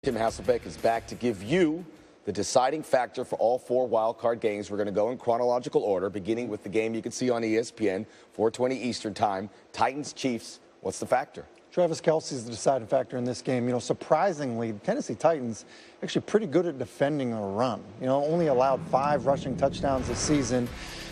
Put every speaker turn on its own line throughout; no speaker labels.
Tim Hasselbeck is back to give you the deciding factor for all 4 wildcard games. We're going to go in chronological order, beginning with the game you can see on ESPN, 4:20 Eastern Time. Titans-Chiefs. What's the factor?
Travis Kelce is the deciding factor in this game. You know, surprisingly, the Tennessee Titans actually pretty good at defending a run. You know, only allowed 5 rushing touchdowns this season.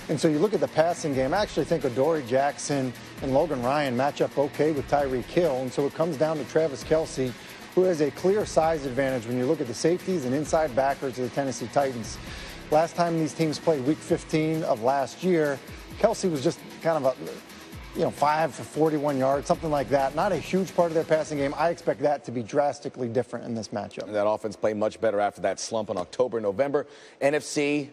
And so you look at the passing game, I actually think Adoree Jackson and Logan Ryan match up okay with Tyreek Hill. And so it comes down to Travis Kelce, who has a clear size advantage when you look at the safeties and inside backers of the Tennessee Titans. Last time these teams played week 15 of last year, Kelce was just kind of 5 for 41 yards, something like that. Not a huge part of their passing game. I expect that to be drastically different in this matchup.
And that offense played much better after that slump in October, November. NFC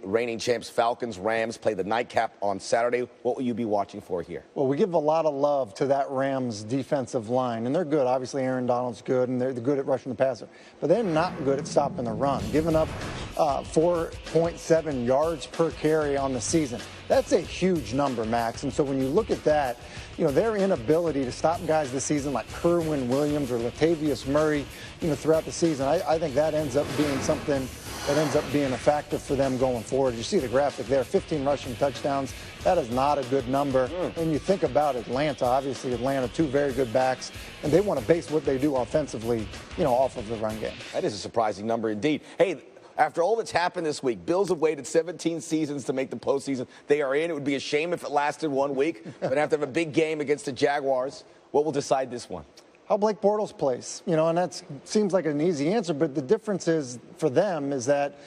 reigning champs Falcons, Rams play the nightcap on Saturday. What will you be watching for here?
Well, we give a lot of love to that Rams defensive line, and they're good. Obviously, Aaron Donald's good, and they're good at rushing the passer. But they're not good at stopping the run, giving up 4.7 yards per carry on the season. That's a huge number, Max. And so when you look at that, you know, their inability to stop guys this season like Kerwin Williams or Latavius Murray, you know, throughout the season, I think that ends up being something that ends up being a factor for them going forward. You see the graphic there, 15 rushing touchdowns. That is not a good number. When you think about Atlanta, obviously Atlanta, 2 very good backs, and they want to base what they do offensively, you know, off of the run game.
That is a surprising number indeed. Hey, after all that's happened this week, Bills have waited 17 seasons to make the postseason. They are in. It would be a shame if it lasted 1 week. But have to have a big game against the Jaguars. What will decide this one?
How Blake Bortles plays, you know, and that seems like an easy answer, but the difference is for them is that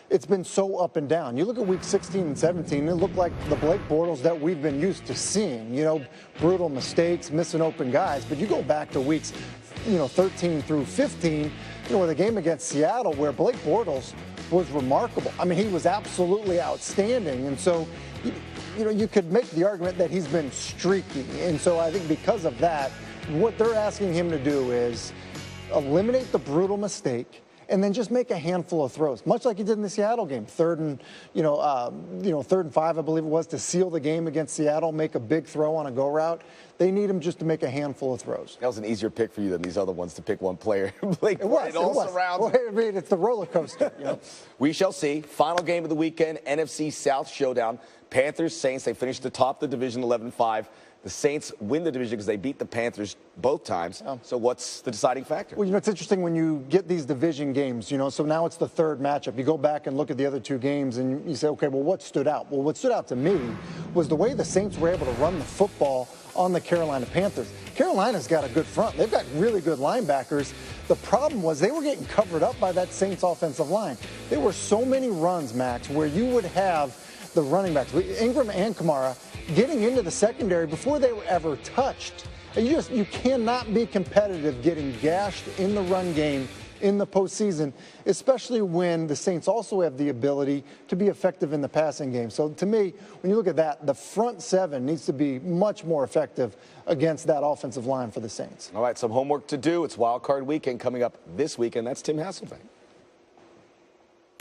it's been so up and down. You look at week 16 and 17, it looked like the Blake Bortles that we've been used to seeing, you know, brutal mistakes, missing open guys. But you go back to weeks, 13 through 15, with a game against Seattle where Blake Bortles was remarkable. I mean, he was absolutely outstanding. And so, you could make the argument that he's been streaky. And so I think because of that, what they're asking him to do is eliminate the brutal mistake and then just make a handful of throws, much like he did in the Seattle game. Third and 5, I believe it was, to seal the game against Seattle, make a big throw on a go route. They need him just to make a handful of throws.
That was an easier pick for you than these other ones to pick one player. Blake,
it was.
surrounds.
Well, I mean, it's the roller coaster.
We shall see. Final game of the weekend, NFC South showdown. Panthers, Saints, they finished atop the division 11-5. The Saints win the division because they beat the Panthers both times. Oh. So what's the deciding factor?
Well, it's interesting when you get these division games, so now it's the third matchup. You go back and look at the other 2 games and you say, okay, well, what stood out? Well, what stood out to me was the way the Saints were able to run the football on the Carolina Panthers. Carolina's got a good front. They've got really good linebackers. The problem was they were getting covered up by that Saints offensive line. There were so many runs, Max, where you would have the running backs, Ingram and Kamara, getting into the secondary before they were ever touched. You cannot be competitive getting gashed in the run game in the postseason, especially when the Saints also have the ability to be effective in the passing game. So to me, when you look at that, the front 7 needs to be much more effective against that offensive line for the Saints.
All right, some homework to do. It's Wild Card Weekend coming up this weekend. That's Tim Hasselbeck.